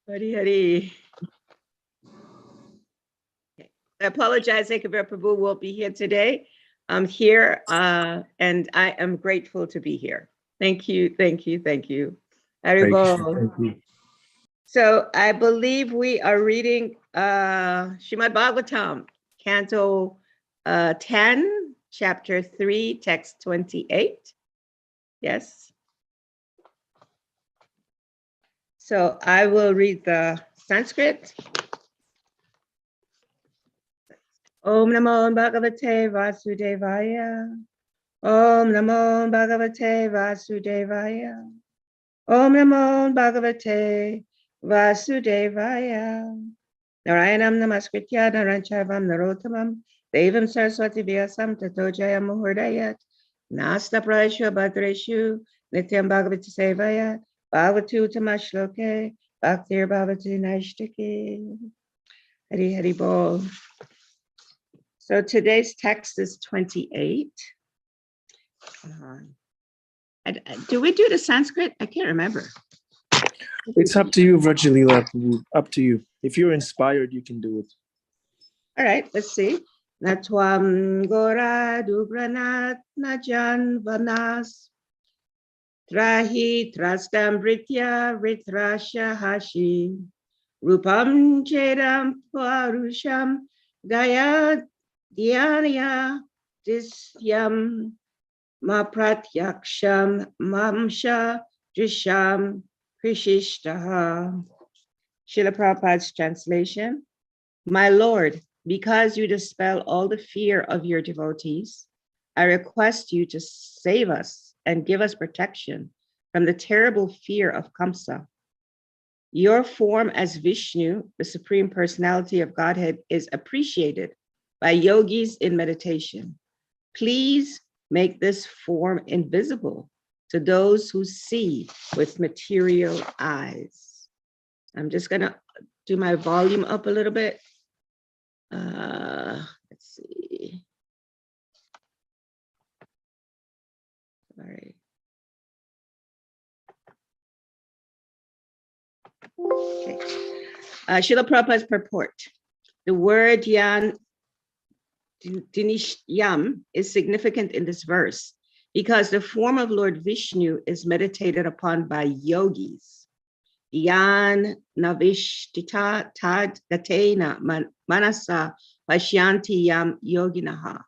Hari Hari. Okay. I apologize, Ekavir Prabhu won't be here today. I'm here and I am grateful to be here. Thank you, thank you, thank you. Haribol. Thank you. So I believe we are reading Srimad Bhagavatam, Canto 10, Chapter 3, Text 28. Yes. So I will read the Sanskrit. Om Namo Bhagavate Vasudevaya. Om Namo Bhagavate Vasudevaya. Om Namo Bhagavate Vasudevaya. Narayanam Namaskritya Naranchavam Narottamam Devam Saraswati Vyasam Tato Jayam Muhurdayat Nasta Prayashu Bhadreshu Nityam Bhagavati Sevaya Bhagavatu Tamashloke Bhaktir Bhavati Naishtaki. Hari Hari Bol. So today's text is 28. Do we do the Sanskrit? I can't remember. It's up to you, Vraja Lila. Up to you. If you're inspired, you can do it. All right, let's see. Natwam Gora Dubranat Najan Vanas Trahi Trastam Britya Ritrasha Hashi Rupam Chedam Parusham Gaya Dhyanya Disyam Maprathyaksham Mamsha Drisham Krishishtaha. Srila Prabhupada's translation. My Lord, because you dispel all the fear of your devotees, I request you to save us and give us protection from the terrible fear of Kamsa. Your form as Vishnu, the Supreme Personality of Godhead, is appreciated by yogis in meditation. Please make this form invisible to those who see with material eyes. I'm just gonna do my volume up a little bit. Let's see. Sorry. Okay. Srila Prabhupada's purport. The word yan dinishyam is significant in this verse because the form of Lord Vishnu is meditated upon by yogis. Yan navishtita tad gatena manasa pashyanti yam yoginaha.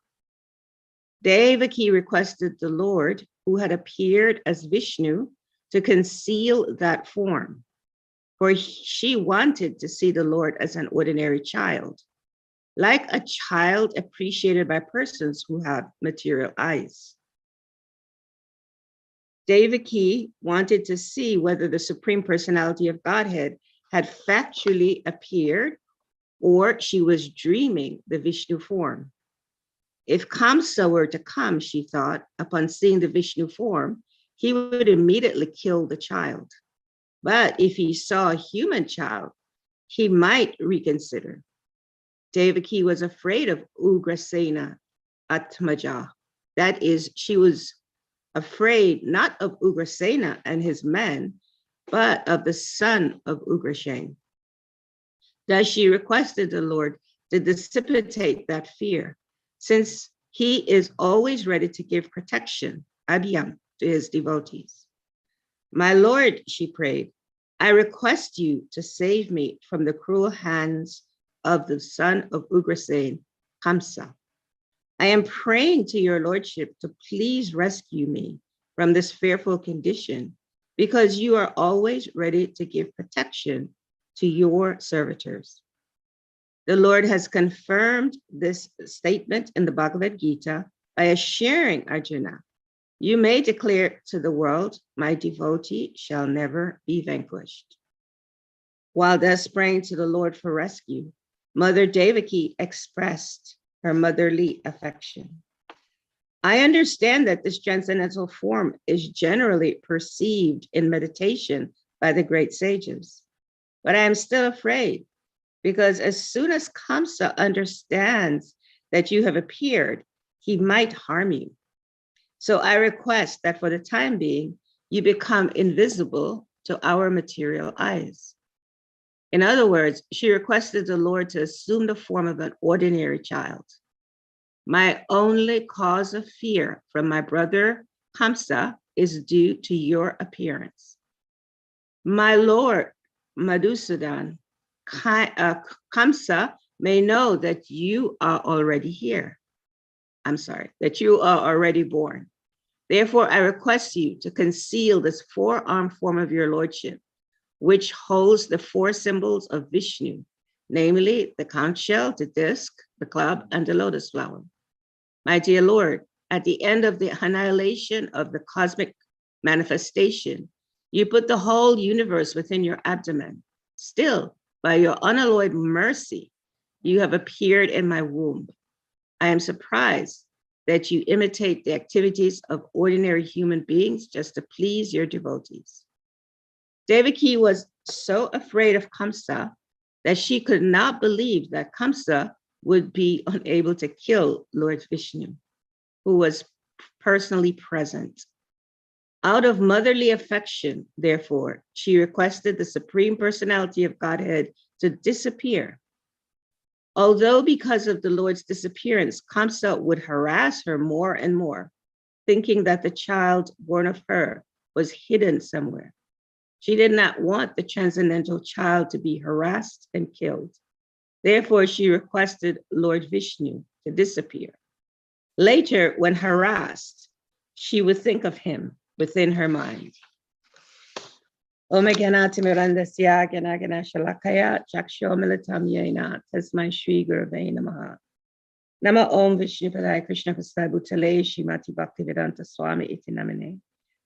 Devaki requested the Lord, who had appeared as Vishnu, to conceal that form, for she wanted to see the Lord as an ordinary child, like a child appreciated by persons who have material eyes. Devaki wanted to see whether the Supreme Personality of Godhead had factually appeared or she was dreaming the Vishnu form. If Kamsa were to come, she thought, upon seeing the Vishnu form, he would immediately kill the child. But if he saw a human child, he might reconsider. Devaki was afraid of Ugrasena Atmaja. That is, she was afraid not of Ugrasena and his men, but of the son of Ugrasena. Thus she requested the Lord to dissipate that fear, since he is always ready to give protection, abhyam, to his devotees. My Lord, she prayed, I request you to save me from the cruel hands of the son of Ugrasena, Kamsa. I am praying to your lordship to please rescue me from this fearful condition, because you are always ready to give protection to your servitors. The Lord has confirmed this statement in the Bhagavad Gita by assuring Arjuna, you may declare to the world, my devotee shall never be vanquished. While thus praying to the Lord for rescue, Mother Devaki expressed her motherly affection. I understand that this transcendental form is generally perceived in meditation by the great sages, but I am still afraid, because as soon as Kamsa understands that you have appeared, he might harm you. So I request that for the time being, you become invisible to our material eyes. In other words, she requested the Lord to assume the form of an ordinary child. My only cause of fear from my brother Kamsa is due to your appearance. My Lord Madhusudan, Kamsa may know that you are already here. I'm sorry, that you are already born. Therefore, I request you to conceal this four-armed form of your lordship, which holds the four symbols of Vishnu, namely the conch shell, the disc, the club, and the lotus flower. My dear Lord, at the end of the annihilation of the cosmic manifestation, you put the whole universe within your abdomen. Still, by your unalloyed mercy, you have appeared in my womb. I am surprised that you imitate the activities of ordinary human beings just to please your devotees. Devaki was so afraid of Kamsa that she could not believe that Kamsa would be unable to kill Lord Vishnu, who was personally present. Out of motherly affection, therefore, she requested the Supreme Personality of Godhead to disappear. Although because of the Lord's disappearance, Kamsa would harass her more and more, thinking that the child born of her was hidden somewhere. She did not want the transcendental child to be harassed and killed. Therefore, she requested Lord Vishnu to disappear. Later, when harassed, she would think of him within her mind. Om Ganati Mirandasya Ganagana Shalakaya Chaksho Militam Yena Tasmai Shri Gurave Namaha. Nama Om Vishnu Padaya Krishna Pastai Bhutale Shrimati Bhaktivedanta Swami Iti Namine.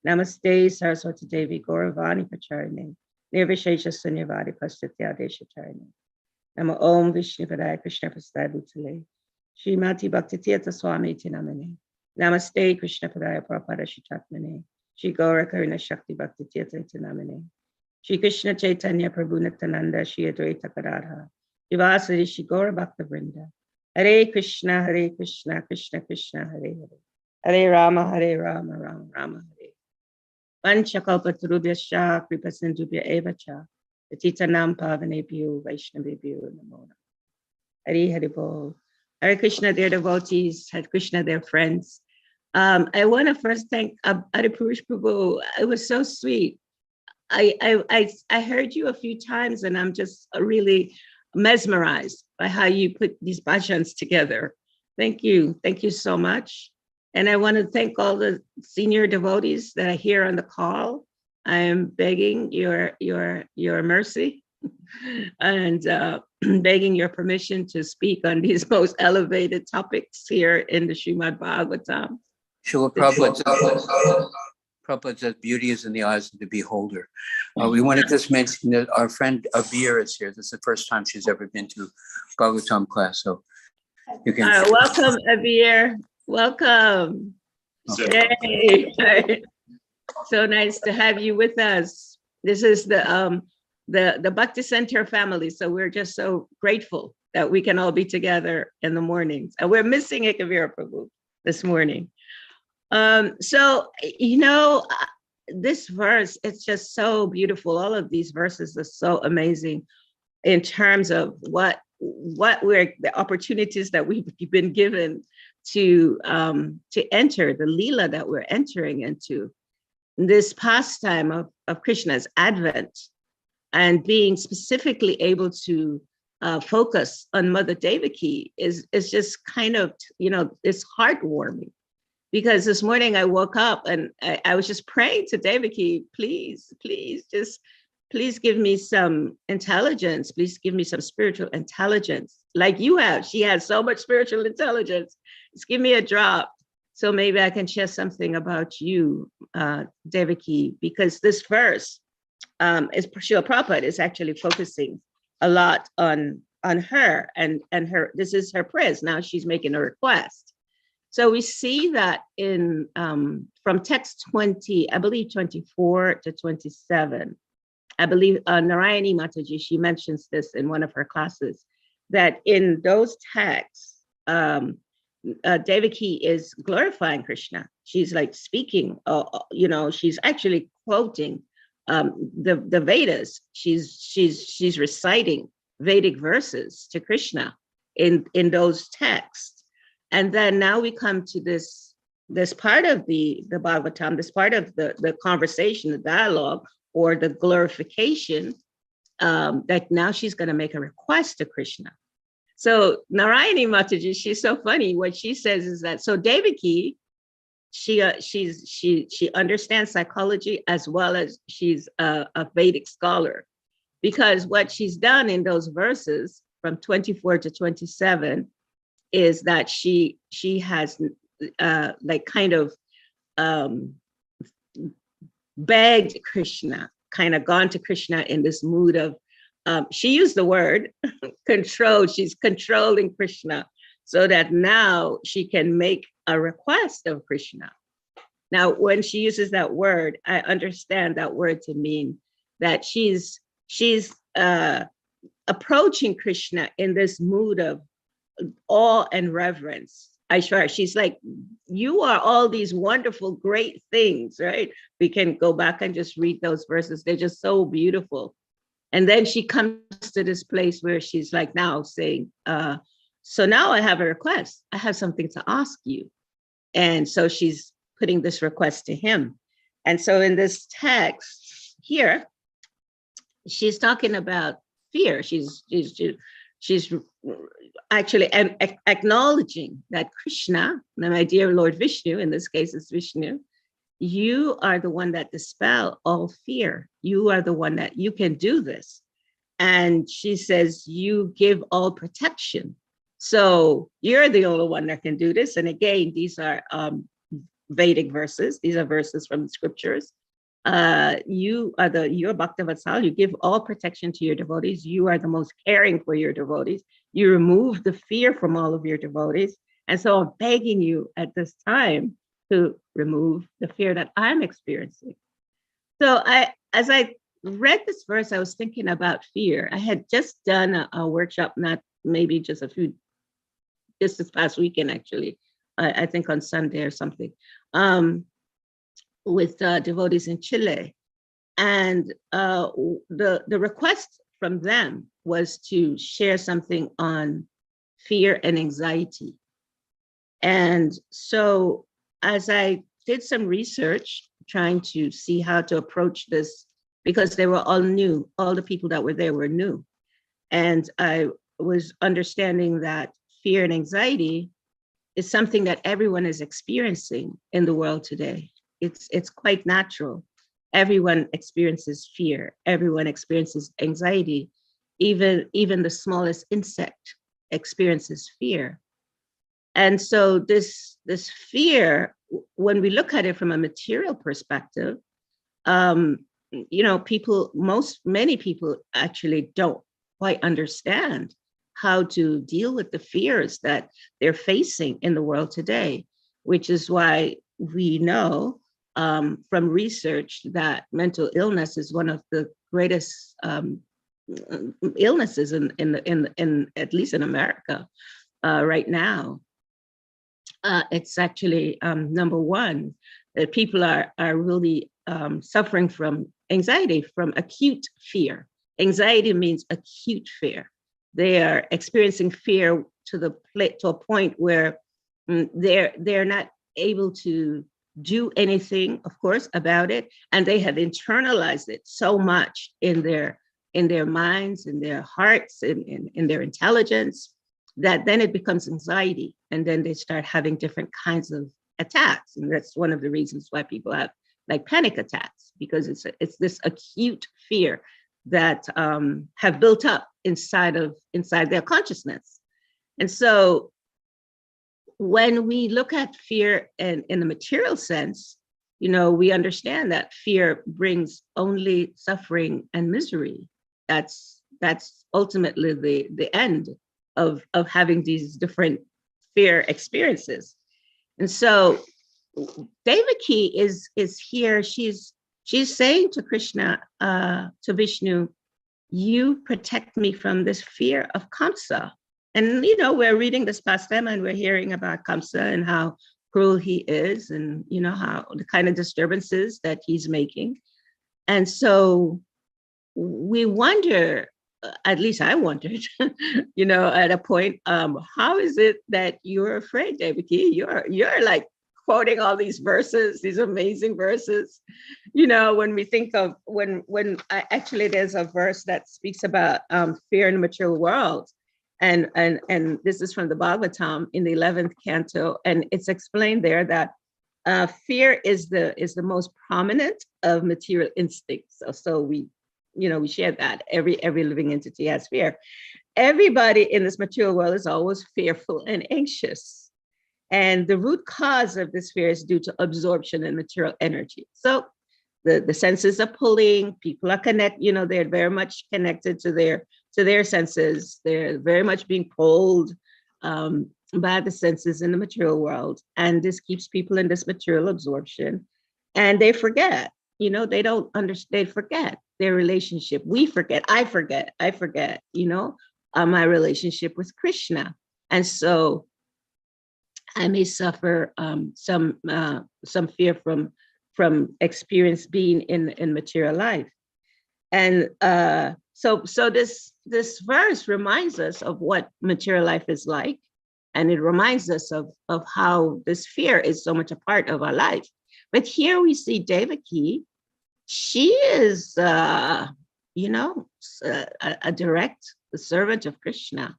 Namaste Saraswati Devi Gauravani Pacharine. Nirvishesha Sunyavadi Pastatya Deshatarine. Nama Om Vishnu Padaya Krishna Pastai Bhutale Shrimati Bhaktivedanta Swami Iti Namine. Namaste Krishna Padaya Prabhupada Shitatmane. Shri Gaura Karuna Shakti Bhakti Tirtha Namine. Shri Krishna Chaitanya Prabhu Nityananda Shri Advaita Gadadhara. Shivasari Shri Gaura Bhakta Vrinda. Hare Krishna, Krishna Krishna, Hare Hare. Hare Rama, Rama Rama, Hare. Vanchakalpatarubhyascha Kripasindhubhya Evacha. Patitanam Pavanebhyo Vaishnavebhyo Namo Namaha. Hare Hare Bol. Hare Krishna, their devotees. Hare Krishna, their friends. I want to first thank Adipurush Prabhu. It was so sweet. I heard you a few times and I'm just really mesmerized by how you put these bhajans together. Thank you. Thank you so much. And I want to thank all the senior devotees that are here on the call. I am begging your mercy and begging your permission to speak on these most elevated topics here in the Srimad Bhagavatam. Srila Prabhupada says beauty is in the eyes of the beholder. We want to just mention that our friend Abir is here. This is the first time she's ever been to Bhagavatam class. So you can. Welcome, Abir. Welcome. Okay. Yay. So nice to have you with us. This is the Bhakti Center family. So we're just so grateful that we can all be together in the mornings. And we're missing Ekavira Prabhu this morning. So, this verse, it's just so beautiful. All of these verses are so amazing in terms of what we're, the opportunities that we've been given to enter, the Lila that we're entering into, this pastime of Krishna's advent and being specifically able to focus on Mother Devaki is just kind of, it's heartwarming. Because this morning I woke up and I was just praying to Devaki, please give me some intelligence. Please give me some spiritual intelligence like you have. She has so much spiritual intelligence. Just give me a drop so maybe I can share something about you, Devaki, because this verse is Srila Prabhupada is actually focusing a lot on her and her, this is her prayers. Now she's making a request. So we see that in from text 20, I believe 24 to 27, I believe Narayani Mataji, she mentions this in one of her classes, that in those texts, Devaki is glorifying Krishna. She's like speaking, she's actually quoting the Vedas. She's reciting Vedic verses to Krishna in those texts. And then now we come to this part of the Bhagavatam, this part of the conversation, the dialogue, or the glorification, that now she's going to make a request to Krishna. So Narayani Mataji, she's so funny. What she says is that, so Devaki, she understands psychology as well as she's a Vedic scholar, because what she's done in those verses from 24 to 27 is that she has like kind of begged Krishna, kind of gone to Krishna in this mood of, she used the word control. She's controlling Krishna so that now she can make a request of Krishna. Now, when she uses that word, I understand that word to mean that she's approaching Krishna in this mood of awe and reverence. She's like, you are all these wonderful, great things, right? We can go back and just read those verses. They're just so beautiful. And then she comes to this place where she's like now saying, so now I have a request. I have something to ask you. And so she's putting this request to him. And so in this text here, she's talking about fear. She's actually acknowledging that Krishna, my dear Lord Vishnu, in this case it's Vishnu, you are the one that dispel all fear. You are the one that you can do this. And she says, you give all protection. So you're the only one that can do this. And again, these are Vedic verses. These are verses from the scriptures. You're Bhaktavatsal. You give all protection to your devotees. You are the most caring for your devotees. You remove the fear from all of your devotees. And so I'm begging you at this time to remove the fear that I'm experiencing. So as I read this verse, I was thinking about fear. I had just done a workshop, not maybe just this past weekend, actually, I think on Sunday or something, with devotees in Chile. And the request from them was to share something on fear and anxiety. And so as I did some research, trying to see how to approach this, because they were all new, all the people that were there were new. And I was understanding that fear and anxiety is something that everyone is experiencing in the world today. It's quite natural. Everyone experiences fear. Everyone experiences anxiety. Even the smallest insect experiences fear. And so this fear, when we look at it from a material perspective, many people actually don't quite understand how to deal with the fears that they're facing in the world today, which is why we know from research that mental illness is one of the greatest illnesses in at least in America right now. It's actually number one, that people are really suffering from anxiety, from acute fear. Anxiety means acute fear. They are experiencing fear to a point where they're not able to do anything, of course, about it, and they have internalized it so much in their minds, in their hearts, in their intelligence, that then it becomes anxiety, and then they start having different kinds of attacks. And that's one of the reasons why people have like panic attacks, because it's this acute fear that have built up inside their consciousness. And so when we look at fear in the material sense, we understand that fear brings only suffering and misery. That's ultimately the end of having these different fear experiences. And so Devaki is here. She's saying to Krishna, to Vishnu, you protect me from this fear of Kamsa. And we're reading this pastime and we're hearing about Kamsa and how cruel he is, and how the kind of disturbances that he's making. And so we wonder, at least I wondered, at a point, how is it that you're afraid, Devaki? You're like quoting all these verses, these amazing verses. When we think of actually there's a verse that speaks about fear in the material world. And this is from the Bhagavatam in the 11th canto. And it's explained there that fear is the most prominent of material instincts. So we share that every living entity has fear. Everybody in this material world is always fearful and anxious. And the root cause of this fear is due to absorption in material energy. So the senses are pulling, people are connected, they're very much connected to their senses. They're very much being pulled by the senses in the material world. And this keeps people in this material absorption. And they forget, they don't understand, they forget their relationship. I forget, my relationship with Krishna. And so I may suffer some fear from experience being in material life. And so this verse reminds us of what material life is like. And it reminds us of how this fear is so much a part of our life. But here we see Devaki. She is, a direct servant of Krishna.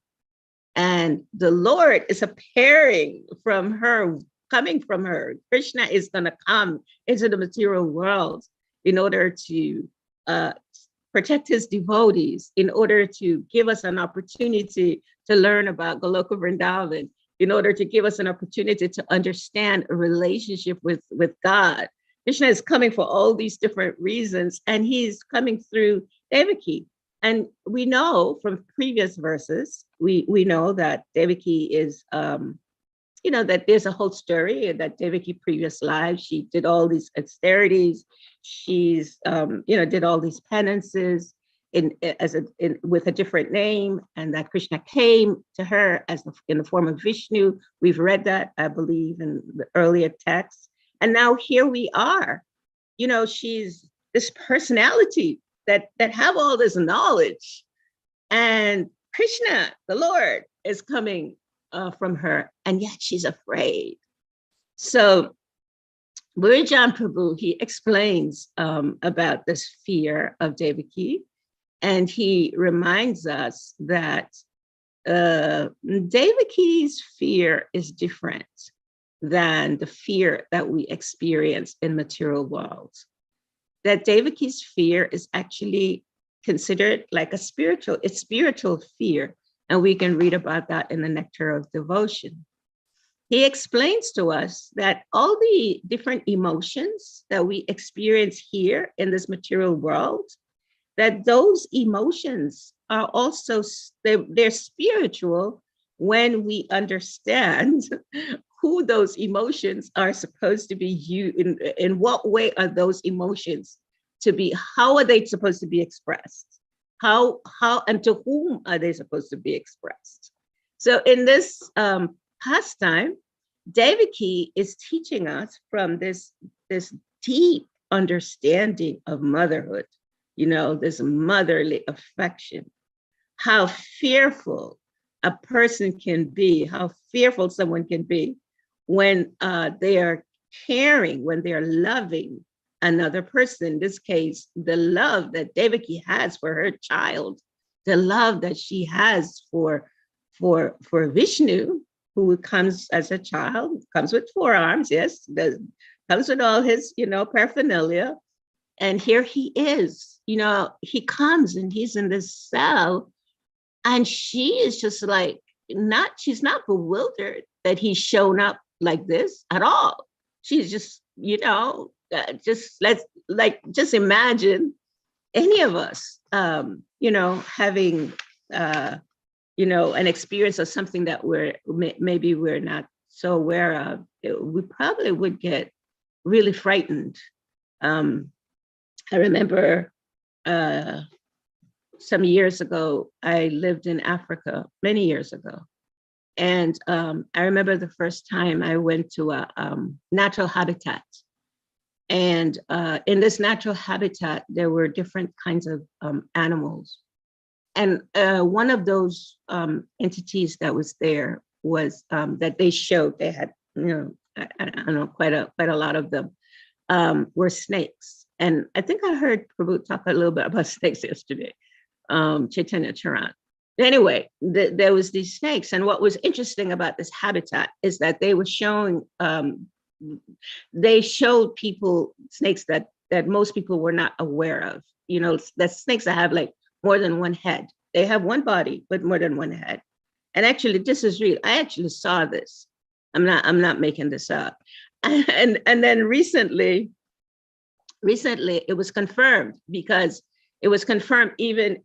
And the Lord is appearing from her, coming from her. Krishna is going to come into the material world in order to protect his devotees, in order to give us an opportunity to learn about Goloka Vrindavan, in order to give us an opportunity to understand a relationship with God. Krishna is coming for all these different reasons, and he's coming through Devaki. And we know from previous verses, we know that Devaki is, that there's a whole story that Devaki previous lives, she did all these austerities, she's, did all these penances with a different name, and that Krishna came to her in the form of Vishnu. We've read that, I believe, in the earlier texts. And now here we are, she's this personality that have all this knowledge, and Krishna, the Lord, is coming from her, and yet she's afraid. So Bhurijan Prabhu, he explains about this fear of Devaki, and he reminds us that Devaki's fear is different than the fear that we experience in material world. That Devaki's fear is actually considered like a spiritual fear. And we can read about that in the Nectar of Devotion. He explains to us that all the different emotions that we experience here in this material world, that those emotions are also, they're spiritual when we understand who those emotions are supposed to be used, in what way are those emotions to be, how are they supposed to be expressed? How and to whom are they supposed to be expressed? So in this pastime, Devaki is teaching us from this deep understanding of motherhood, this motherly affection, how fearful a person can be, how fearful someone can be when they are caring, when they are loving another person. In this case, the love that Devaki has for her child, the love that she has for Vishnu, who comes as a child, comes with 4 arms, yes, comes with all his, paraphernalia. And here he is, he comes and he's in this cell, and she is just like, she's not bewildered that he's shown up like this at all. She's just, just imagine any of us, having, an experience of something that maybe we're not so aware of. We probably would get really frightened. I remember some years ago, I lived in Africa many years ago. And I remember the first time I went to a natural habitat. And in this natural habitat, there were different kinds of animals. And one of those entities that was there was that they showed, they had, I don't know, quite a lot of them, were snakes. And I think I heard Prabhu talk a little bit about snakes yesterday, Chaitanya Charan. Anyway, there was these snakes. And what was interesting about this habitat is that they were showing, they showed people snakes that most people were not aware of, that snakes that have like more than one head. They have one body, but more than one head. And actually, this is real. I actually saw this. I'm not making this up. And then recently it was confirmed, because it was confirmed even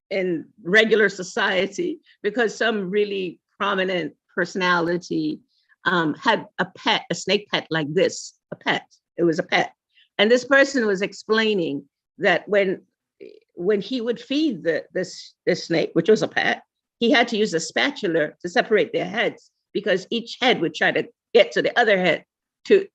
in regular society, because some really prominent personality had a snake pet like this, a pet. It was a pet. And this person was explaining that when he would feed this snake, which was a pet, he had to use a spatula to separate their heads, because each head would try to get to the other head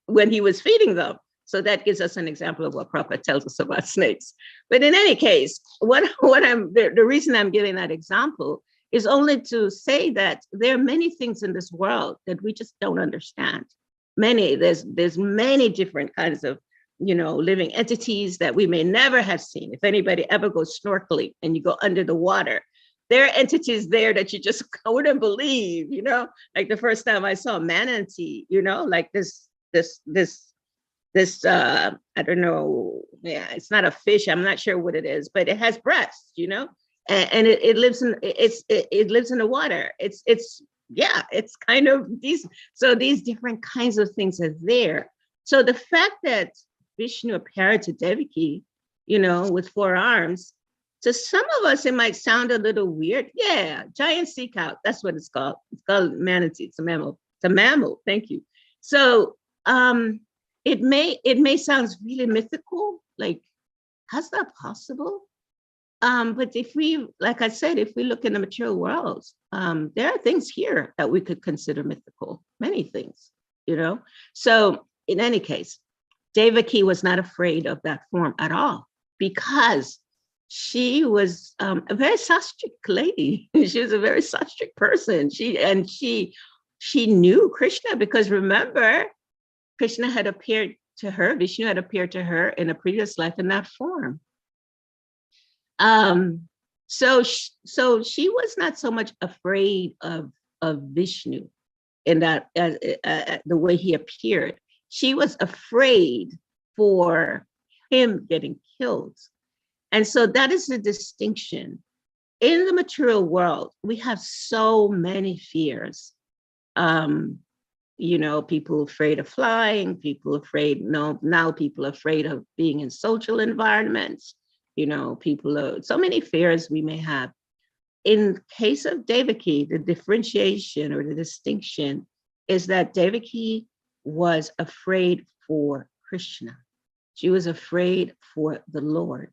when he was feeding them. So that gives us an example of what Prabhupada tells us about snakes. But in any case, the reason I'm giving that example is only to say that there are many things in this world that we just don't understand. There's many different kinds of, living entities that we may never have seen. If anybody ever goes snorkeling and you go under the water, there are entities there that you just wouldn't believe, like the first time I saw a manatee, like this, I don't know, it's not a fish, I'm not sure what it is, but it has breasts, and it lives in it lives in the water. It's kind of these different kinds of things are there. So the fact that Vishnu appeared to Devaki, with 4 arms, to some of us it might sound a little weird. Yeah, giant sea cow, that's what it's called. It's called manatee. It's a mammal. It's a mammal. Thank you. So it may sound really mythical, like, how's that possible? But if we, like I said, if we look in the material world, there are things here that we could consider mythical, many things, So in any case, Devaki was not afraid of that form at all, because she was a very sastric lady. She was a very sastric person. She knew Krishna, because remember, Krishna had appeared to her, Vishnu had appeared to her in a previous life in that form. So she was not so much afraid of Vishnu in that the way he appeared. She was afraid for him getting killed. And so that is the distinction. In the material world, we have so many fears. People afraid of flying, people afraid, now people are afraid of being in social environments, so many fears we may have. In case of Devaki, the differentiation or the distinction is that Devaki was afraid for Krishna. She was afraid for the Lord.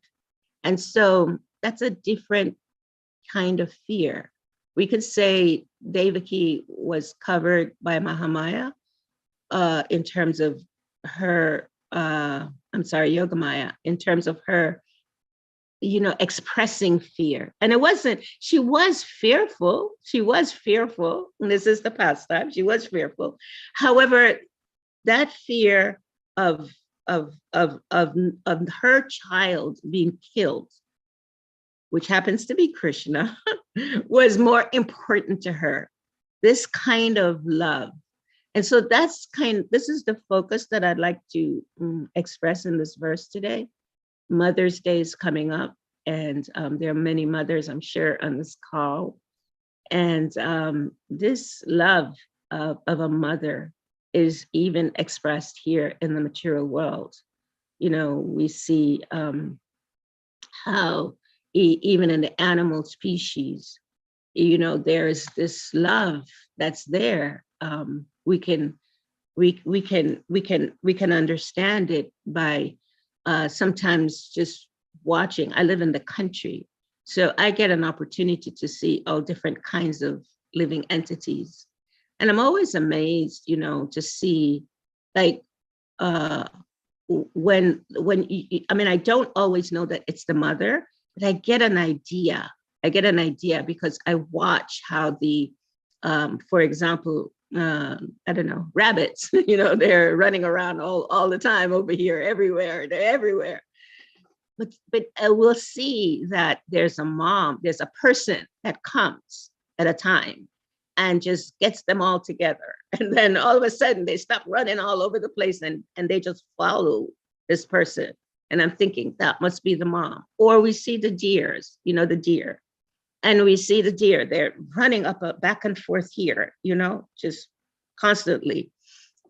And so that's a different kind of fear. We could say Devaki was covered by Mahamaya in terms of her, Yogamaya, in terms of her, expressing fear. And she was fearful. And this is the pastime. She was fearful. However, that fear of her child being killed, which happens to be Krishna, was more important to her. This kind of love. And so this is the focus that I'd like to express in this verse today. Mother's Day is coming up, and there are many mothers, I'm sure, on this call. And this love of a mother is even expressed here in the material world. We see how even in the animal species, there's this love that's there. We can understand it by sometimes just watching. I live in the country, so I get an opportunity to see all different kinds of living entities. And I'm always amazed, to see like I mean, I don't always know that it's the mother, but I get an idea. Because I watch how for example, I don't know, rabbits, they're running around all the time over here, everywhere. They're everywhere. But we'll see that there's a person that comes at a time and just gets them all together. And then all of a sudden they stop running all over the place and they just follow this person. And I'm thinking that must be the mom. Or we see the deers, the deer. And we see the deer, they're running back and forth here, just constantly.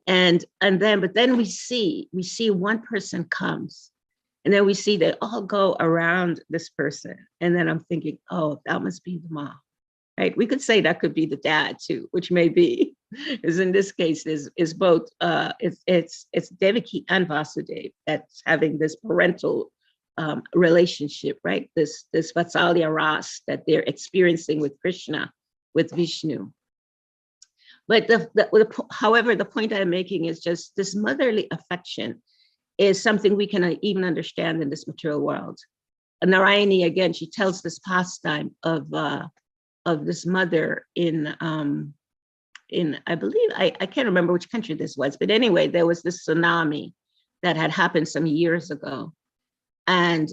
But then we see one person comes, and then we see they all go around this person. And then I'm thinking, oh, that must be the mom, right? We could say that could be the dad too, which may be, because in this case is both, it's Devaki and Vasudev that's having this parental relationship, right? This Vatsalya Ras that they're experiencing with Krishna, with Vishnu. But however, the point I'm making is just this motherly affection is something we can even understand in this material world. Narayani, again, she tells this pastime of this mother in I believe, I can't remember which country this was, but anyway, there was this tsunami that had happened some years ago. And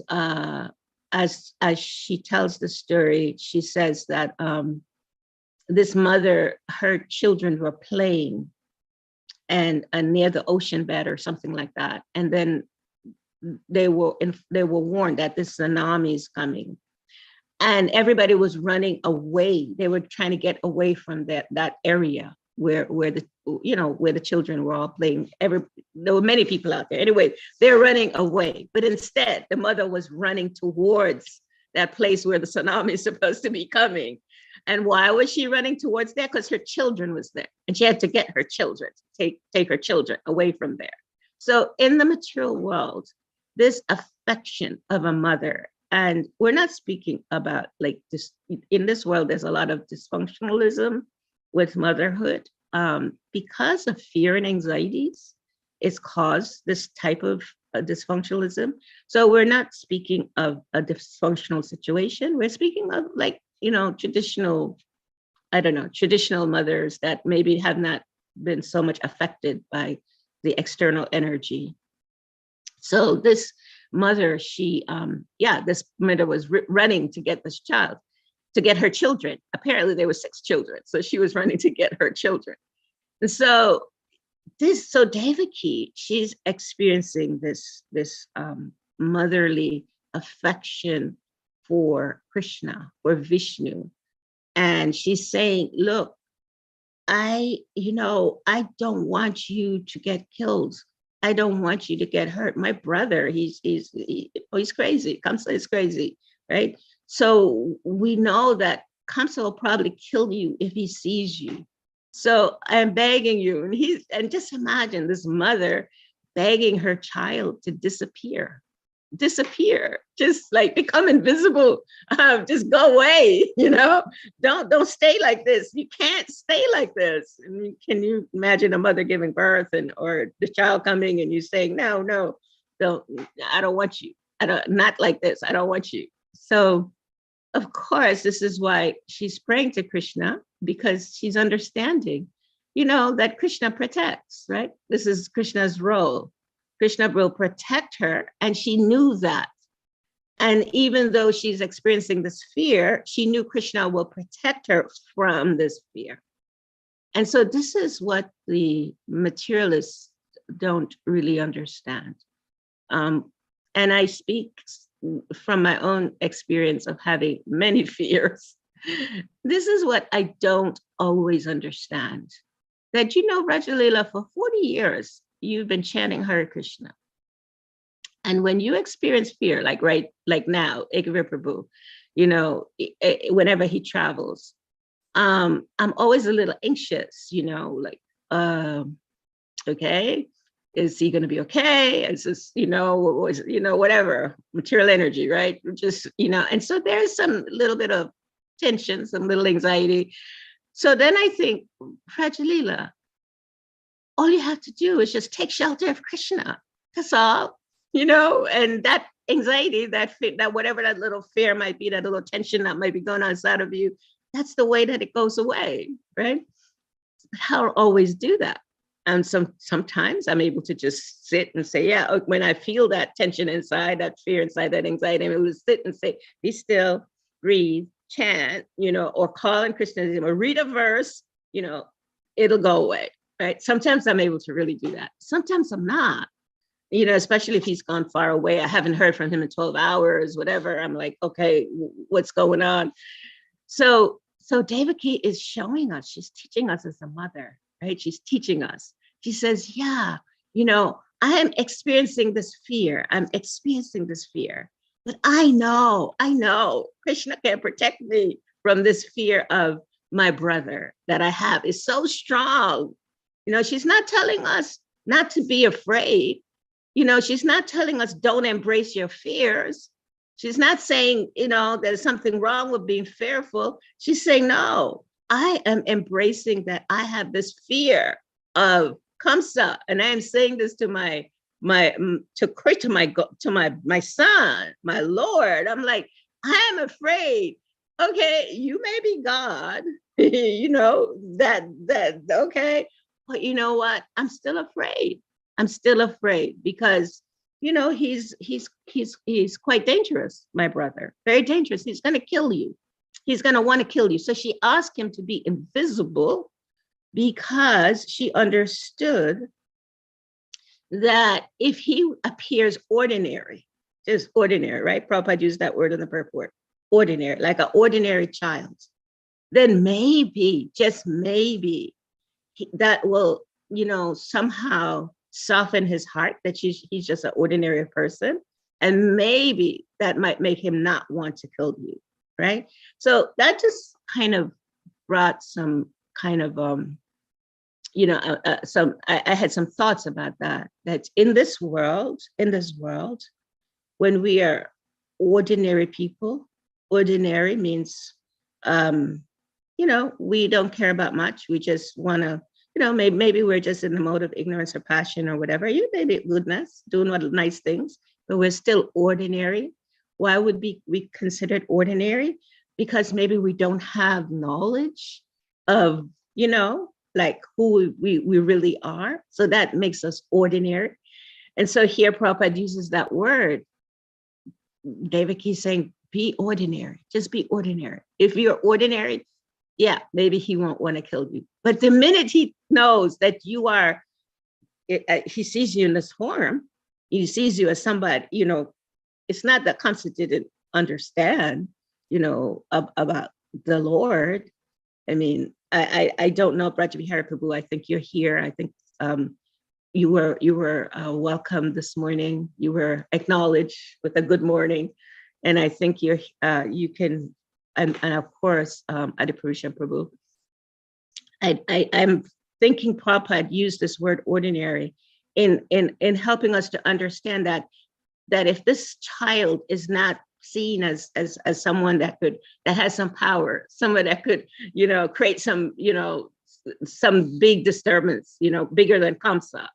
as she tells the story, she says that this mother, her children were playing and near the ocean bed or something like that. And then they were warned that this tsunami is coming. And everybody was running away. They were trying to get away from that area where the children were all playing. There were many people out there. Anyway, they're running away. But instead, the mother was running towards that place where the tsunami is supposed to be coming. And why was she running towards there? Because her children was there. And she had to get her children, take her children away from there. So in the material world, this affection of a mother, and we're not speaking about like this, in this world, there's a lot of dysfunctionalism with motherhood because of fear and anxieties. It's caused this type of dysfunctionalism. So we're not speaking of a dysfunctional situation. We're speaking of like, traditional mothers that maybe have not been so much affected by the external energy. So this mother, this mother was running to get this child, to get her children. Apparently there were 6 children. So she was running to get her children. And so Devaki, she's experiencing this motherly affection for Krishna, for Vishnu. And she's saying, look, I don't want you to get killed. I don't want you to get hurt. My brother, he's crazy. Kamsa is crazy, right? So we know that Kamsa will probably kill you if he sees you. So I'm begging you. And just imagine this mother begging her child to disappear, just like become invisible, just go away, don't stay like this. You can't stay like this. I mean, can you imagine a mother giving birth or the child coming and you saying, no, I don't want you. Not like this. I don't want you. So of course, this is why she's praying to Krishna, because she's understanding, that Krishna protects, right? This is Krishna's role. Krishna will protect her, and she knew that. And even though she's experiencing this fear, she knew Krishna will protect her from this fear. And so this is what the materialists don't really understand. And I speak from my own experience of having many fears. This is what I don't always understand. That, Vraja Lila, for 40 years, you've been chanting Hare Krishna. And when you experience fear, like now, Ekavir Prabhu, whenever he travels, I'm always a little anxious, okay, is he going to be okay? Is this, whatever, material energy, right? Just, and so there's some little bit of tension, some little anxiety. So then I think, Vraja Lila, all you have to do is just take shelter of Krishna. That's all, you know, and that anxiety, that whatever that little fear might be, that little tension that might be going on inside of you, that's the way that it goes away, right? But I don't always do that. And sometimes I'm able to just sit and say, yeah, when I feel that tension inside, that fear inside, that anxiety, I'm able to sit and say, be still, breathe, chant, you know, or call in Krishna's name, or read a verse, you know, it'll go away, right? Sometimes I'm able to really do that. Sometimes I'm not, you know, especially if he's gone far away. I haven't heard from him in 12 hours, whatever. I'm like, okay, what's going on? So Devaki is showing us, she's teaching us as a mother, right? She's teaching us. She says, yeah, you know, I am experiencing this fear. I'm experiencing this fear, but I know Krishna can protect me from this fear of my brother that I have. Is so strong. You know, she's not telling us not to be afraid. You know, she's not telling us don't embrace your fears. She's not saying, you know, there's something wrong with being fearful. She's saying, no, I am embracing that I have this fear of Kamsa, and I am saying this to my son, my Lord. I'm like, I am afraid. Okay, you may be God, you know, that okay, but you know what? I'm still afraid. I'm still afraid because, you know, he's quite dangerous, my brother, very dangerous. He's going to kill you. He's going to want to kill you. So she asked him to be invisible because she understood that if he appears ordinary, just ordinary, right? Prabhupada used that word in the purport, ordinary, like an ordinary child, then maybe, just maybe, that will, you know, somehow soften his heart that he's just an ordinary person. And maybe that might make him not want to kill you, right? So that just kind of brought some kind of, you know, I had some thoughts about that in this world, when we are ordinary people, ordinary means, you know, we don't care about much. We just want to, you know, maybe we're just in the mode of ignorance or passion or whatever. You may be goodness, doing what nice things, but we're still ordinary. Why would we considered ordinary? Because maybe we don't have knowledge of, you know, like who we really are. So that makes us ordinary. And so here Prabhupada uses that word. Devaki is saying, be ordinary, just be ordinary. If you're ordinary, yeah, maybe he won't want to kill you. But the minute he knows that you are, he sees you in this form, he sees you as somebody, you know, it's not that Kamsa didn't understand, you know, about the Lord. I mean, I don't know, Vraja Prabhu, I think you're here. I think you were welcome this morning. You were acknowledged with a good morning. And I think you can, and of course, Adipurusha Prabhu. I'm thinking Prabhupada used this word ordinary in helping us to understand that if this child is not seen as someone that has some power, someone that could, you know, create some, you know, some big disturbance, you know, bigger than Kamsa,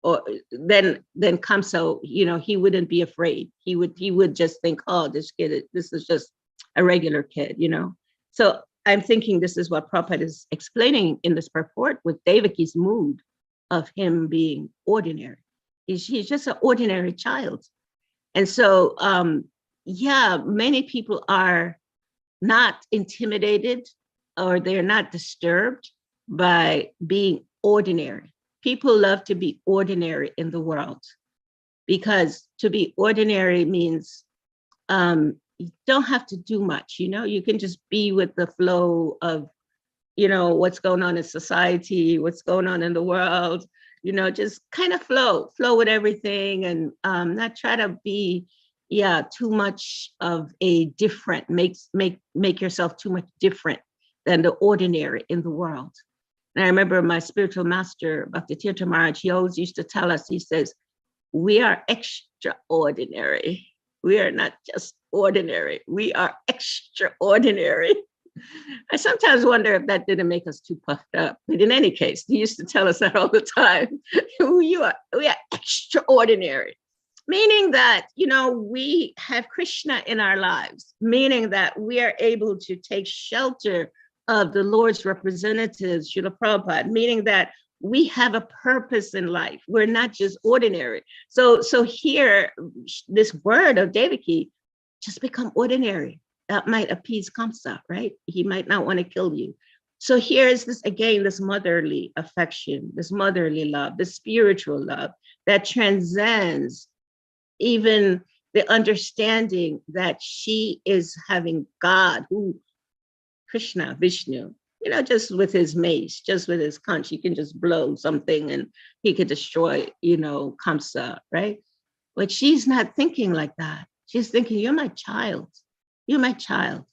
or then Kamsa, you know, he wouldn't be afraid. He would just think, oh, this kid, this is just a regular kid, you know. So I'm thinking this is what Prabhupada is explaining in this purport with Devaki's mood of him being ordinary. He's just an ordinary child. And so, yeah, many people are not intimidated or they're not disturbed by being ordinary. People love to be ordinary in the world because to be ordinary means you don't have to do much, you know, you can just be with the flow of, you know, what's going on in society, what's going on in the world, you know, just kind of flow with everything and not try to be, yeah, too much of a different, make yourself too much different than the ordinary in the world. And I remember my spiritual master, Bhakti Tirtha Maharaj, he always used to tell us, he says, we are extraordinary. We are not just ordinary, we are extraordinary. I sometimes wonder if that didn't make us too puffed up. But in any case, he used to tell us that all the time. We are extraordinary, meaning that, we have Krishna in our lives, meaning that we are able to take shelter of the Lord's representatives, Srila Prabhupada, meaning that we have a purpose in life. We're not just ordinary. So here, this word of Devaki, just become ordinary. That might appease Kamsa, right? He might not want to kill you. So here's this, again, this motherly affection, this motherly love, this spiritual love that transcends even the understanding that she is having God, who Krishna, Vishnu, just with his mace, just with his conch, he can just blow something and he could destroy, Kamsa, right? But she's not thinking like that. She's thinking, you're my child. You're my child.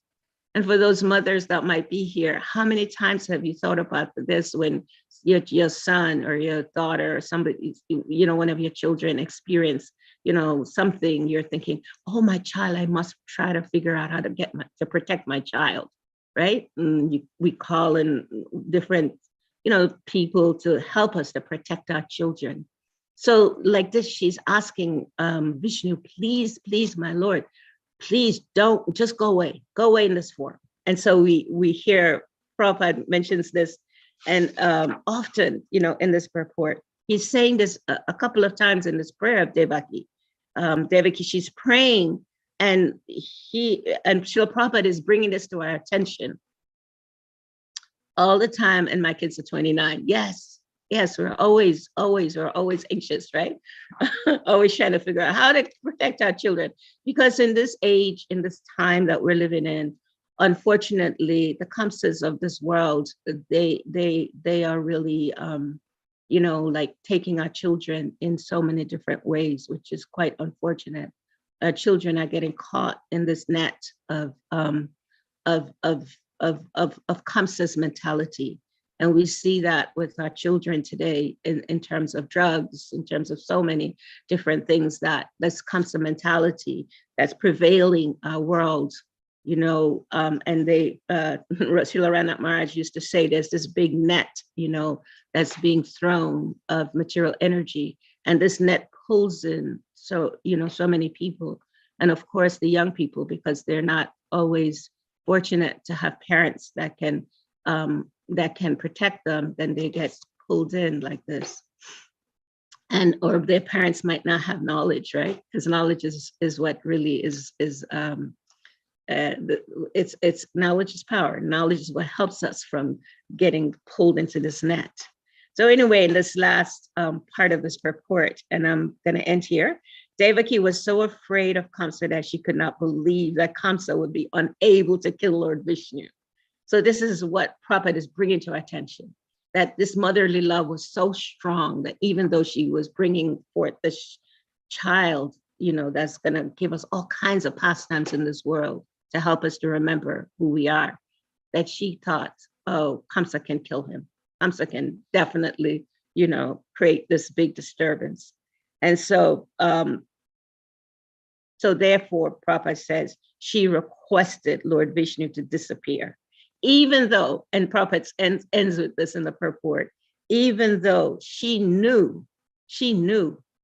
And for those mothers that might be here, how many times have you thought about this when your son or your daughter or somebody, one of your children experience, something, you're thinking, oh, my child, I must try to figure out how to protect my child, right? We call in different, people to help us to protect our children. So like this, she's asking Vishnu, please, my Lord, please don't, just go away in this form. And so we hear Prabhupada mentions this, and often, in this purport, he's saying this a couple of times in this prayer of Devaki. Devaki, she's praying, and Srila Prabhupada is bringing this to our attention all the time. And my kids are 29. Yes, we're always anxious, right? Always trying to figure out how to protect our children. Because in this age, in this time that we're living in, unfortunately, the Kamsas of this world, they are really, like taking our children in so many different ways, which is quite unfortunate. Our children are getting caught in this net of Kamsa's mentality. And we see that with our children today in terms of drugs, in terms of so many different things that's Kamsa mentality that's prevailing our world, and they, Srila Ranat Maharaj used to say, there's this big net, that's being thrown of material energy. And this net pulls in so many people. And of course, the young people, because they're not always fortunate to have parents that can protect them, then they get pulled in like this. Or their parents might not have knowledge, right? Because knowledge is what really is it's knowledge is power. Knowledge is what helps us from getting pulled into this net. So anyway, in this last part of this purport, and I'm going to end here, Devaki was so afraid of Kamsa that she could not believe that Kamsa would be unable to kill Lord Vishnu. So this is what Prabhupada is bringing to our attention, that this motherly love was so strong that even though she was bringing forth this child, that's going to give us all kinds of pastimes in this world to help us to remember who we are, that she thought, oh, Kamsa can kill him. Kamsa can definitely, create this big disturbance. And so, therefore, Prabhupada says, she requested Lord Vishnu to disappear. Even though, and Prabhupada ends with this in the purport, even though she knew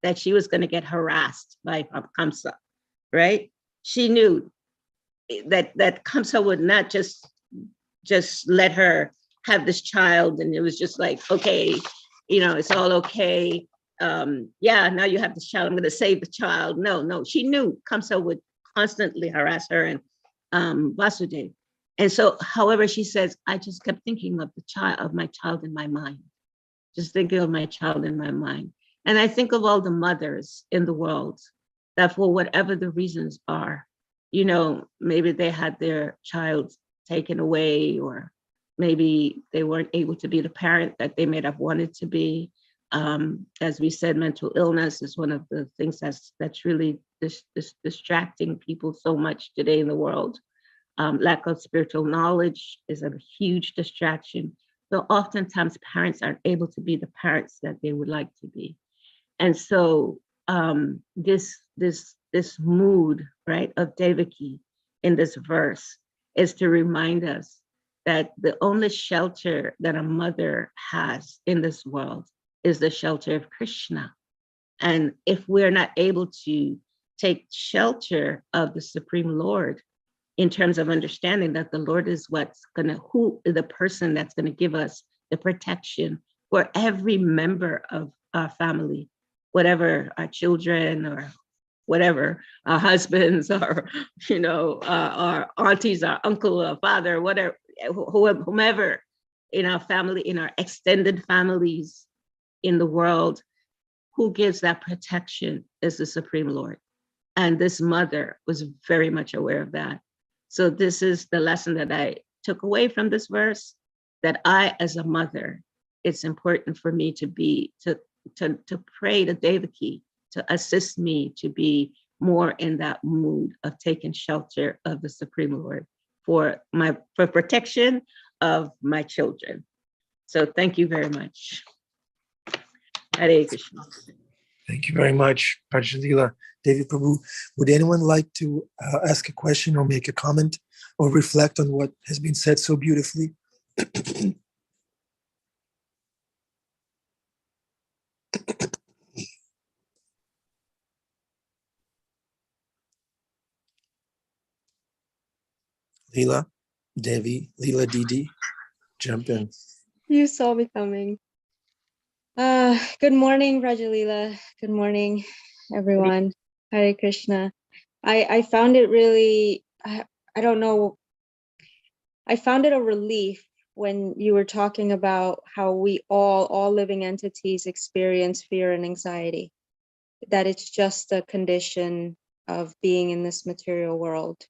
that she was going to get harassed by Kamsa, right? She knew that Kamsa would not just let her have this child, and it was just like, okay, it's all okay. Now you have this child, I'm going to save the child. No, she knew Kamsa would constantly harass her and Vasudeva. And so, however, she says, I just kept thinking of my child in my mind, just thinking of my child in my mind. And I think of all the mothers in the world that for whatever the reasons are, maybe they had their child taken away, or maybe they weren't able to be the parent that they may have wanted to be. As we said, mental illness is one of the things that's really distracting people so much today in the world. Lack of spiritual knowledge is a huge distraction. So oftentimes parents aren't able to be the parents that they would like to be. And so this mood, right, of Devaki in this verse is to remind us that the only shelter that a mother has in this world is the shelter of Krishna. And if we're not able to take shelter of the Supreme Lord in terms of understanding that the Lord is who is the person that's going to give us the protection for every member of our family, whatever our children or whatever, our husbands, or, our aunties, our uncle, our father, whatever, whomever in our family, in our extended families in the world, who gives that protection is the Supreme Lord. And this mother was very much aware of that. So this is the lesson that I took away from this verse, that I, as a mother, it's important for me to pray to Devi to assist me to be more in that mood of taking shelter of the Supreme Lord for protection of my children. So thank you very much. Hare Krishna. Thank you very much, Vraja Lila. Devi Prabhu, would anyone like to ask a question or make a comment or reflect on what has been said so beautifully? Lila, Devi, Lila Didi, jump in. You saw me coming. Good morning, Vraja Lila. Good morning, everyone. Hare Krishna. I found it really, I don't know, I found it a relief when you were talking about how we all living entities experience fear and anxiety, that it's just a condition of being in this material world.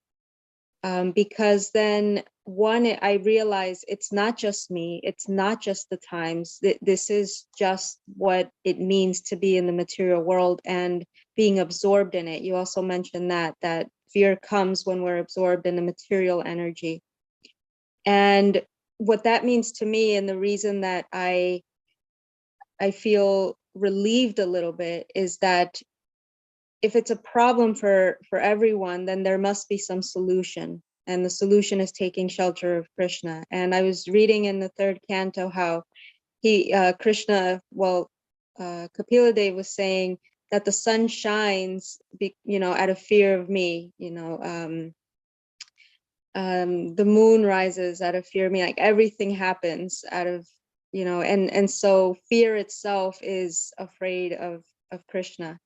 Because then I realize it's not just me, it's not just the times, this is just what it means to be in the material world and being absorbed in it. You also mentioned that fear comes when we're absorbed in the material energy. And what that means to me, and the reason that I feel relieved a little bit, is that if it's a problem for everyone, then there must be some solution. And the solution is taking shelter of Krishna. And I was reading in the third canto how Kapila Dev was saying that the sun shines, out of fear of me, the moon rises out of fear of me, like everything happens out of, and so fear itself is afraid of Krishna.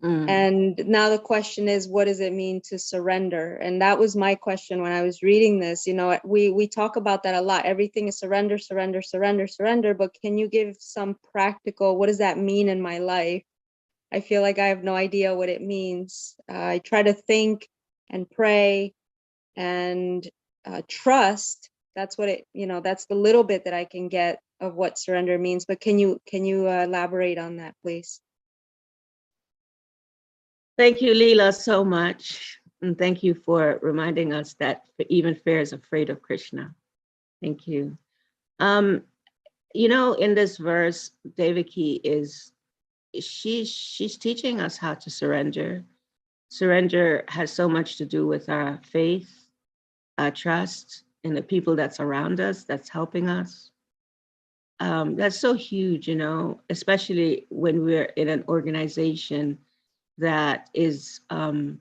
And now the question is, what does it mean to surrender? And that was my question when I was reading this. We talk about that a lot. Everything is surrender, surrender, surrender, surrender. But can you give some practical, what does that mean in my life? I feel like I have no idea what it means. I try to think and pray and trust. That's what that's the little bit that I can get of what surrender means. But can you elaborate on that, please? Thank you, Lila, so much. And thank you for reminding us that even fear is afraid of Krishna. Thank you. In this verse, Devaki she's teaching us how to surrender. Surrender has so much to do with our faith, our trust in the people that's around us, that's helping us. That's so huge, especially when we're in an organization that is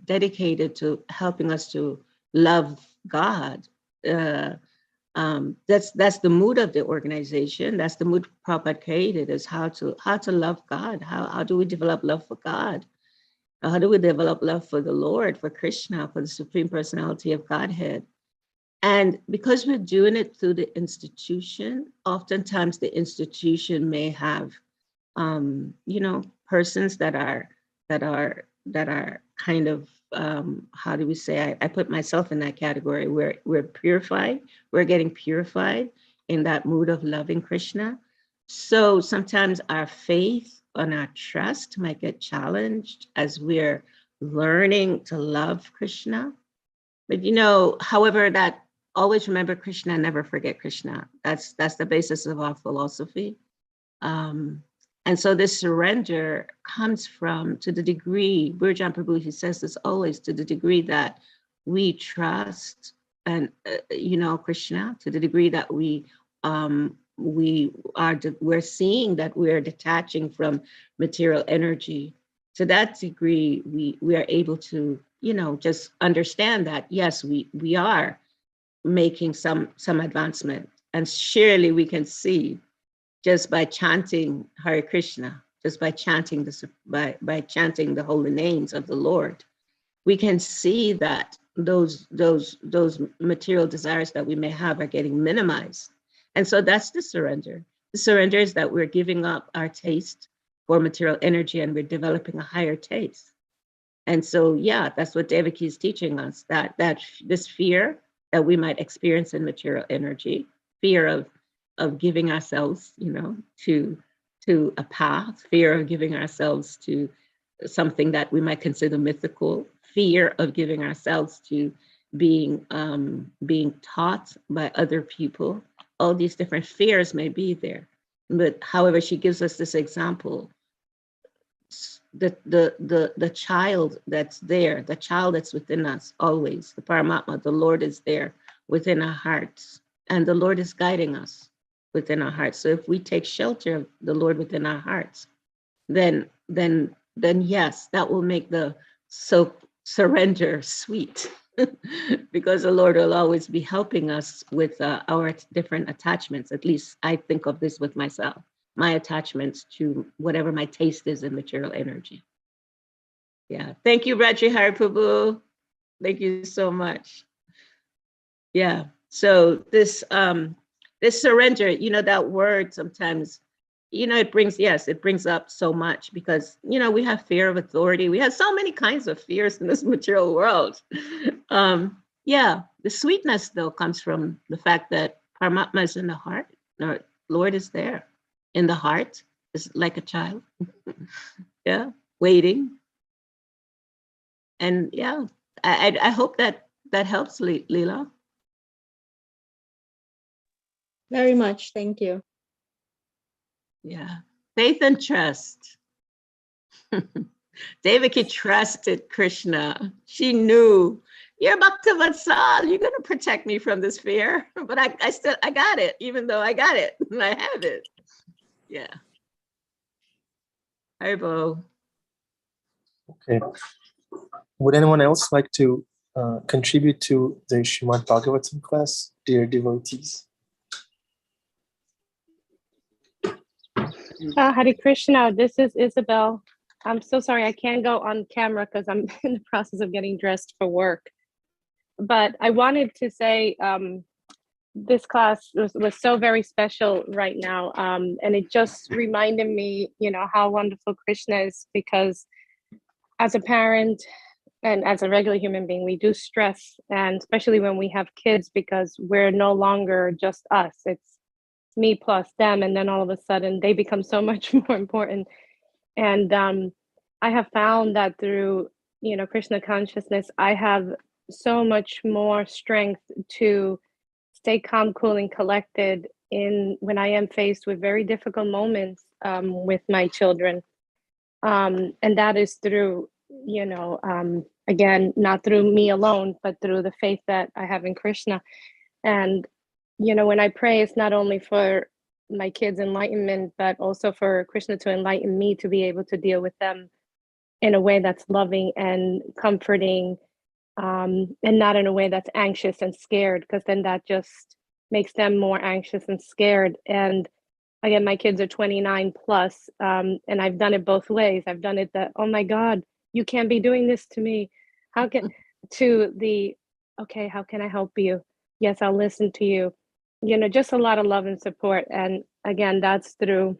dedicated to helping us to love God. That's the mood of the organization. That's the mood Prabhupada created, is how to love God. How do we develop love for God? How do we develop love for the Lord, for Krishna, for the Supreme Personality of Godhead? And because we're doing it through the institution, oftentimes the institution may have, persons that are kind of, how do we say, I put myself in that category, where we're purified, we're getting purified in that mood of loving Krishna. So sometimes our faith and our trust might get challenged as we're learning to love Krishna. But however, that always remember Krishna, never forget Krishna. That's the basis of our philosophy. And so this surrender comes from, to the degree, Bhagavatam Prabhu, he says this always, to the degree that we trust and Krishna, to the degree that we're seeing that we're detaching from material energy, to that degree we are able to just understand that yes, we are making some advancement, and surely we can see just by chanting Hare Krishna, just by chanting by chanting the holy names of the Lord, we can see that those material desires that we may have are getting minimized. And so that's the surrender. The surrender is that we're giving up our taste for material energy and we're developing a higher taste. And so, yeah, that's what Devaki is teaching us, that this fear that we might experience in material energy, fear of giving ourselves, to a path, fear of giving ourselves to something that we might consider mythical, fear of giving ourselves to being taught by other people. All these different fears may be there. But however, she gives us this example, the child that's there, the child that's within us always, the Paramatma, the Lord is there within our hearts, and the Lord is guiding us within our hearts. So if we take shelter of the Lord within our hearts, then yes, that will make the surrender sweet, because the Lord will always be helping us with our different attachments. At least I think of this with myself, my attachments to whatever my taste is in material energy. Yeah, thank you, Vraja Hariprabhu. Thank you so much. Yeah, so this surrender, that word sometimes, it brings up so much, because, we have fear of authority. We have so many kinds of fears in this material world. Yeah, the sweetness, though, comes from the fact that Paramatma is in the heart. Our Lord is there in the heart, is like a child. Yeah, waiting. And yeah, I hope that helps, Lila. Very much. Thank you. Yeah, faith and trust. Devaki trusted Krishna. She knew, you're Bhaktavatsal, you're going to protect me from this fear. But I got it, even though I got it. I have it. Yeah. Haribo. Okay. Would anyone else like to contribute to the Srimad Bhagavatam class, dear devotees? Hare Krishna, this is Isabel. I'm so sorry I can't go on camera because I'm in the process of getting dressed for work. But I wanted to say this class was so very special right now. And it just reminded me, how wonderful Krishna is, because as a parent and as a regular human being, we do stress, and especially when we have kids, because we're no longer just us. It's me plus them, and then all of a sudden they become so much more important. And I have found that through Krishna consciousness, I have so much more strength to stay calm, cool, and collected when I am faced with very difficult moments with my children, and that is through again, not through me alone, but through the faith that I have in Krishna. And when I pray, it's not only for my kids' enlightenment, but also for Krishna to enlighten me to be able to deal with them in a way that's loving and comforting, and not in a way that's anxious and scared, because then that just makes them more anxious and scared. And again, my kids are 29 plus, and I've done it both ways. I've done it that, oh my God, you can't be doing this to me. To the, okay, how can I help you? Yes, I'll listen to you. Just a lot of love and support. And again, that's through,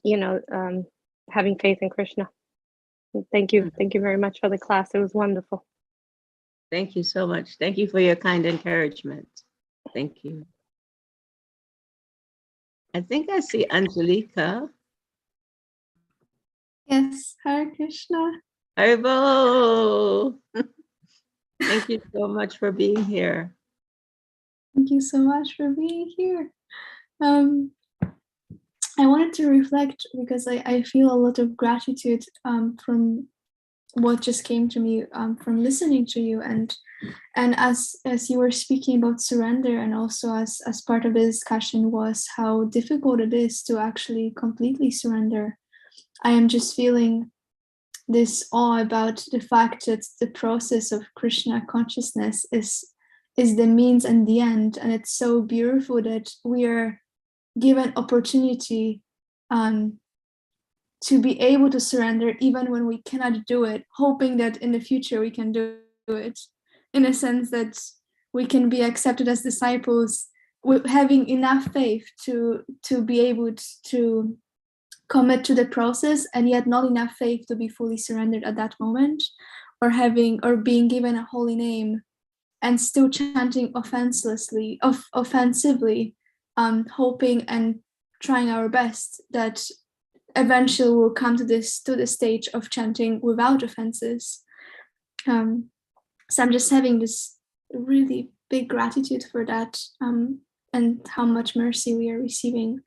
having faith in Krishna. Thank you. Thank you very much for the class. It was wonderful. Thank you so much. Thank you for your kind encouragement. Thank you. I think I see Angelica. Yes, Hare Krishna. Haribo. Thank you so much for being here. Thank you so much for being here. I wanted to reflect because I feel a lot of gratitude from what just came to me from listening to you, and as you were speaking about surrender, and also as part of the discussion was how difficult it is to actually completely surrender. I am just feeling this awe about the fact that the process of Krishna consciousness is the means and the end, and it's so beautiful that we are given opportunity to be able to surrender even when we cannot do it, hoping that in the future we can do it, in a sense that we can be accepted as disciples, with having enough faith to be able to commit to the process, and yet not enough faith to be fully surrendered at that moment, or being given a holy name and still chanting offensively, hoping and trying our best that eventually we'll come to the stage of chanting without offenses. So I'm just having this really big gratitude for that, and how much mercy we are receiving,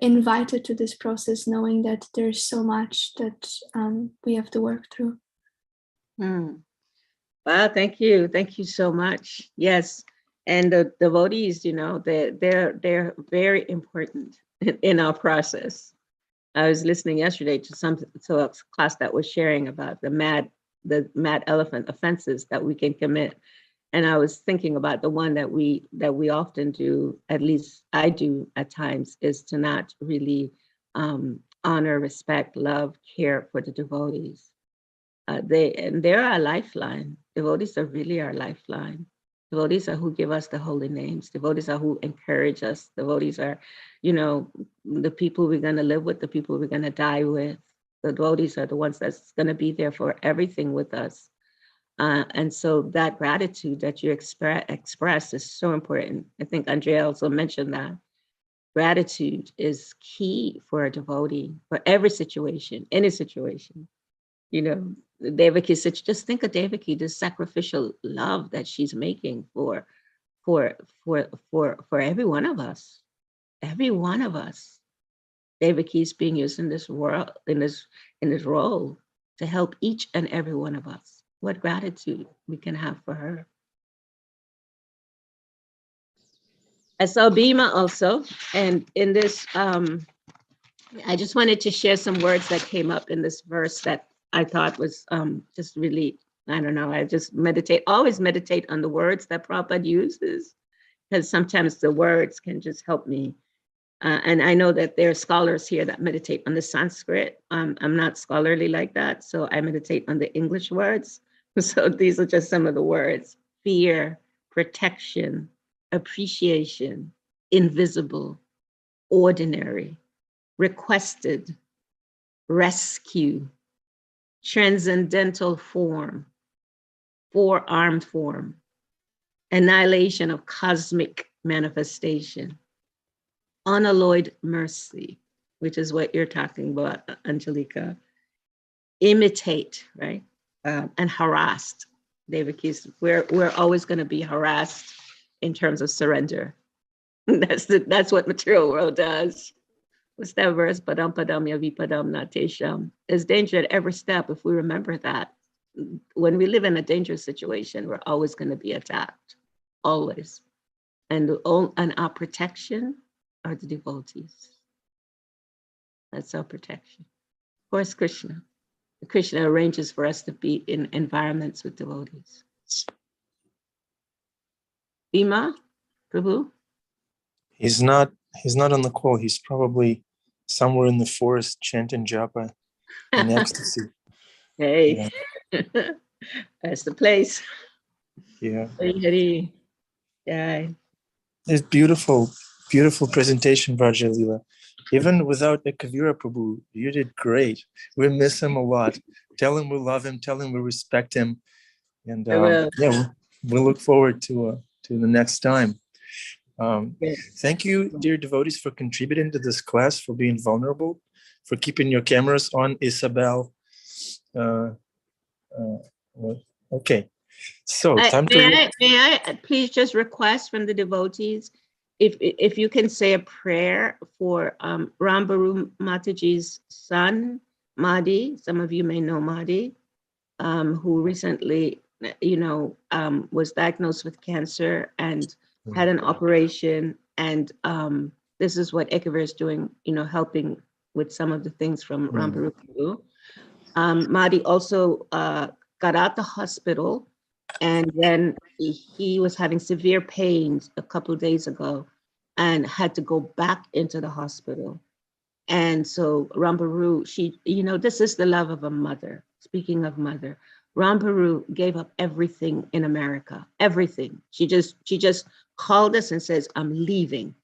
invited to this process, knowing that there's so much that we have to work through. Wow, thank you so much. Yes, and the devotees, they're very important in our process. I was listening yesterday to a class that was sharing about the mad elephant offenses that we can commit, and I was thinking about the one that we often do, at least I do at times, is to not really honor, respect, love, care for the devotees. They're our lifeline. Devotees are really our lifeline. Devotees are who give us the holy names. Devotees are who encourage us. Devotees are, the people we're going to live with, the people we're going to die with. The devotees are the ones that's going to be there for everything with us. And so that gratitude that you express is so important. I think Andrea also mentioned that. Gratitude is key for a devotee, for every situation, any situation. Devaki said, just think of Devaki, the sacrificial love that she's making for every one of us. Every one of us. Devaki is being used in this world, in this role, to help each and every one of us. What gratitude we can have for her. I saw Bhima also, and in this, I just wanted to share some words that came up in this verse that I thought was just really, I don't know, I just always meditate on the words that Prabhupada uses, because sometimes the words can just help me. And I know that there are scholars here that meditate on the Sanskrit. I'm not scholarly like that, so I meditate on the English words. So these are just some of the words: fear, protection, appreciation, invisible, ordinary, requested, rescue, transcendental form, four-armed form, annihilation of cosmic manifestation, unalloyed mercy, which is what you're talking about, Angelica, imitate, right? And harassed. Devakis, we're always going to be harassed in terms of surrender. That's what material world does. What's that verse? Padam padam yavi padam natesham. There's danger at every step. If we remember that, when we live in a dangerous situation, we're always going to be attacked, always. And our protection are the devotees. That's our protection. Of course, Krishna arranges for us to be in environments with devotees. Bhima, Prabhu? He's not on the call. He's probably somewhere in the forest chanting japa in ecstasy. Hey, yeah. That's the place. Yeah. Hari. Yeah. It's beautiful presentation, Vraja Lila. Even without a Kavira Prabhu, you did great. We miss him a lot. Tell him we love him. Tell him we respect him. And we look forward to the next time. Thank you, dear devotees, for contributing to this class, for being vulnerable, for keeping your cameras on. Isabel. Okay. So may I please just request from the devotees, if you can say a prayer for Rambaru Mataji's son, Mahdi. Some of you may know Mahdi. who recently, was diagnosed with cancer and had an operation. And this is what Ekavir is doing, helping with some of the things from Ramparu. Mahdi also got out the hospital, and then he was having severe pains a couple of days ago and had to go back into the hospital. And so Ramparu, this is the love of a mother. Speaking of mother, Ramparu gave up everything in America, everything. She just called us and says, I'm leaving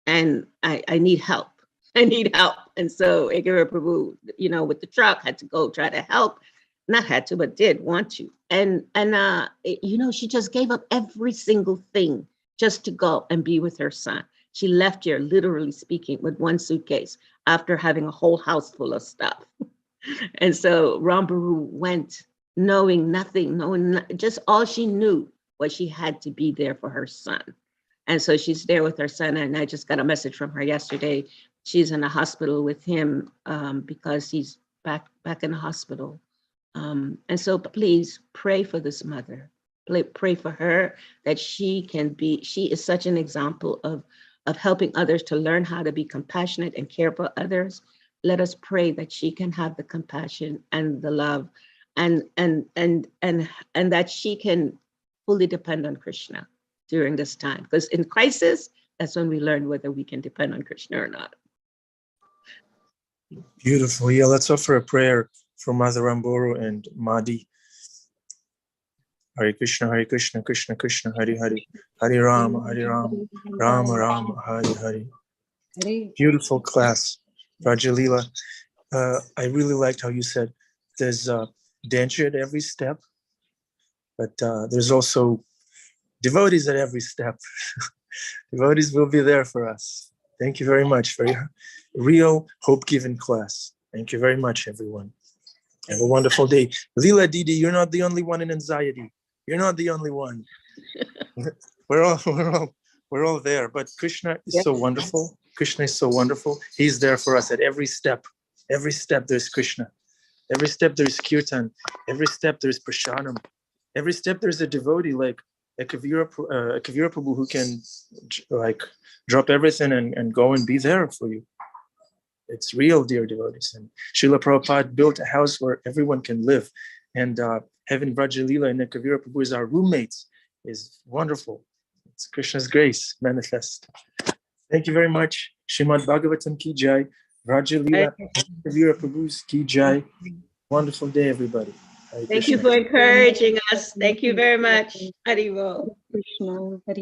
and I need help. I need help. And so Ekavir Prabhu, with the truck, had to go try to help. Not had to, but did want to. And she just gave up every single thing just to go and be with her son. She left here, literally speaking, with one suitcase after having a whole house full of stuff. And so Ramparu went knowing nothing, just all she knew was she had to be there for her son. And so she's there with her son. And I just got a message from her yesterday. She's in a hospital with him because he's back in the hospital. And so please pray for this mother. Pray for her that she is such an example of helping others to learn how to be compassionate and care for others. Let us pray that she can have the compassion and the love and that she can fully depend on Krishna during this time. Because in crisis, that's when we learn whether we can depend on Krishna or not. Beautiful. Yeah, let's offer a prayer for Mother Ramparu and Mahdi. Hare Krishna, Krishna Krishna, Hare Hare, Hare Rama, Rama Rama, Hare Hare. Beautiful class, Vraja Lila. I really liked how you said there's danger at every step, but there's also devotees at every step. Devotees will be there for us. Thank you very much. Very real, hope-giving class. Thank you very much, everyone. Have a wonderful day. Lila Didi, you're not the only one in anxiety. You're not the only one. We're all there. But Krishna is so wonderful. Krishna is so wonderful. He's there for us at every step. Every step there's Krishna. Every step there's kirtan. Every step there's prasadam. Every step there's a devotee like a Kavira Prabhu who can drop everything and go and be there for you. It's real, dear devotees. And Srila Prabhupada built a house where everyone can live. And having Vraja Lila and Kavira Prabhu as our roommates is wonderful. It's Krishna's grace manifest. Thank you very much. Srimad Bhagavatam ki jai. Vraja Lila, Kavira Prabhu's ki jai. Wonderful day, everybody. Thank you for encouraging us. Thank you very much. Haribol. Krishna.